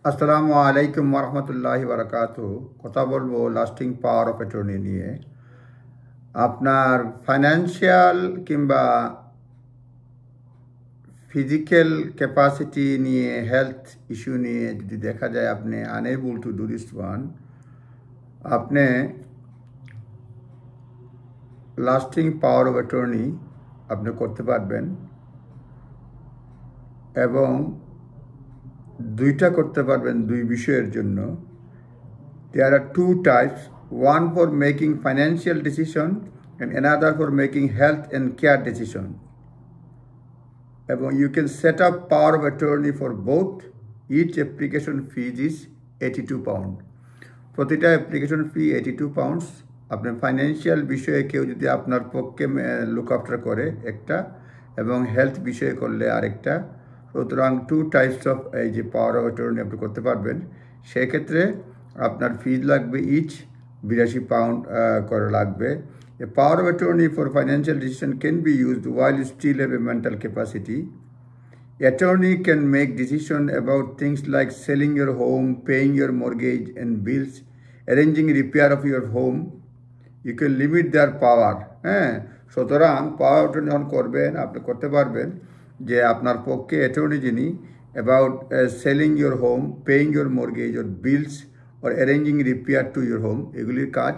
আসসালামু আলাইকুম ওরহমতুল্লাহি বারাকাতুহু। কথা বলবো লাস্টিং পাওয়ার অফ অ্যাটর্নি নিয়ে। আপনার ফাইন্যান্সিয়াল কিংবা ফিজিক্যাল ক্যাপাসিটি নিয়ে, হেলথ ইস্যু নিয়ে যদি দেখা যায় আপনি unable to do this one, আপনি লাস্টিং পাওয়ার অফ অ্যাটর্নি আপনি করতে পারবেন, এবং দুইটা করতে পারবেন দুই বিষয়ের জন্য। There are two types, one for making financial decision and another for making health and care decision. You can set up power of attorney for both. Each application fee is £82. প্রতিটা অ্যাপ্লিকেশন ফি £82। আপনার financial বিষয়ে কেউ যদি আপনার পক্ষে look after করে একটা, এবং হেলথ বিষয়ে করলে আরেকটা, সুতরাং টু টাইপস অফ এই যে পাওয়ার অফ অ্যাটর্নি আপনি করতে পারবেন। সেক্ষেত্রে আপনার ফিজ লাগবে ইচ £82 করে লাগবে। A power of attorney for financial decision can be used while you still have a mental capacity. Attorney can make decisions about things like selling your home, paying your mortgage and bills, arranging repair of your home. You can limit their power. সুতরাং পাওয়ার attorney যখন করবেন আপনি করতে পারবেন যে আপনার পক্ষে attorney যিনি about selling your home, paying your mortgage or bills or arranging repair to your home, এগুলির কাজ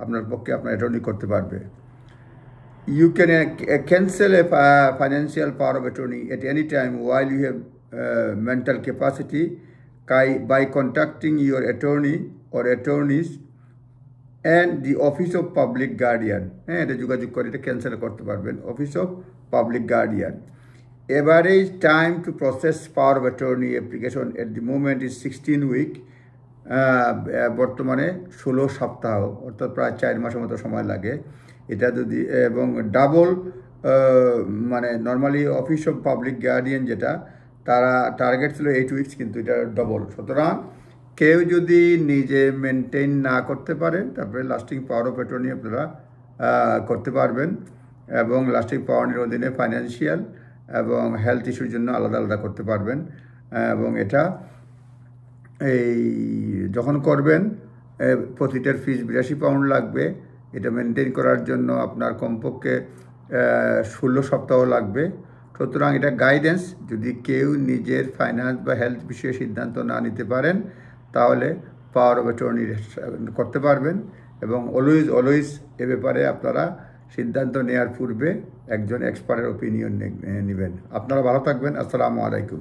আপনার পক্ষে আপনার অ্যাটর্নি করতে পারবে। You can cancel a financial power of attorney at any time while you have mental capacity by contacting your attorney or attorneys and the Office of Public Guardian. এটা যোগাযোগ করে এটা ক্যান্সেল করতে পারবেন, Office of Public Guardian. Average time to process power of attorney application at the moment is 16 weeks. বর্তমানে 16 সপ্তাহ, অর্থাৎ প্রায় 4 মাসের মতো সময় লাগে এটা যদি, এবং ডাবল মানে normally office of public guardian যেটা তারা টার্গেট ছিল 8 উইকস, কিন্তু এটা ডবল। সুতরাং কেউ যদি নিজে মেনটেন না করতে পারেন তারপরে লাস্টিং পাওয়ার অফ অ্যাটর্নি আপনারা করতে পারবেন, এবং লাস্টিং পাওয়ারের অধীনে ফাইন্যান্সিয়াল এবং হেলথ ইস্যুর জন্য আলাদা আলাদা করতে পারবেন। এবং এটা এই যখন করবেন প্রতিটার ফিজ £82 লাগবে। এটা মেনটেন করার জন্য আপনার কমপক্ষে 16 সপ্তাহ লাগবে। সুতরাং এটা গাইডেন্স, যদি কেউ নিজের ফাইন্যান্স বা হেলথ বিষয়ে সিদ্ধান্ত না নিতে পারেন তাহলে পাওয়ার অফ অ্যাটর্নি করতে পারবেন, এবং অলওয়েজ এ ব্যাপারে আপনারা সিদ্ধান্ত নেওয়ার পূর্বে একজন এক্সপার্টের ওপিনিয়ন নেবেন। আপনারা ভালো থাকবেন। আসসালামু আলাইকুম।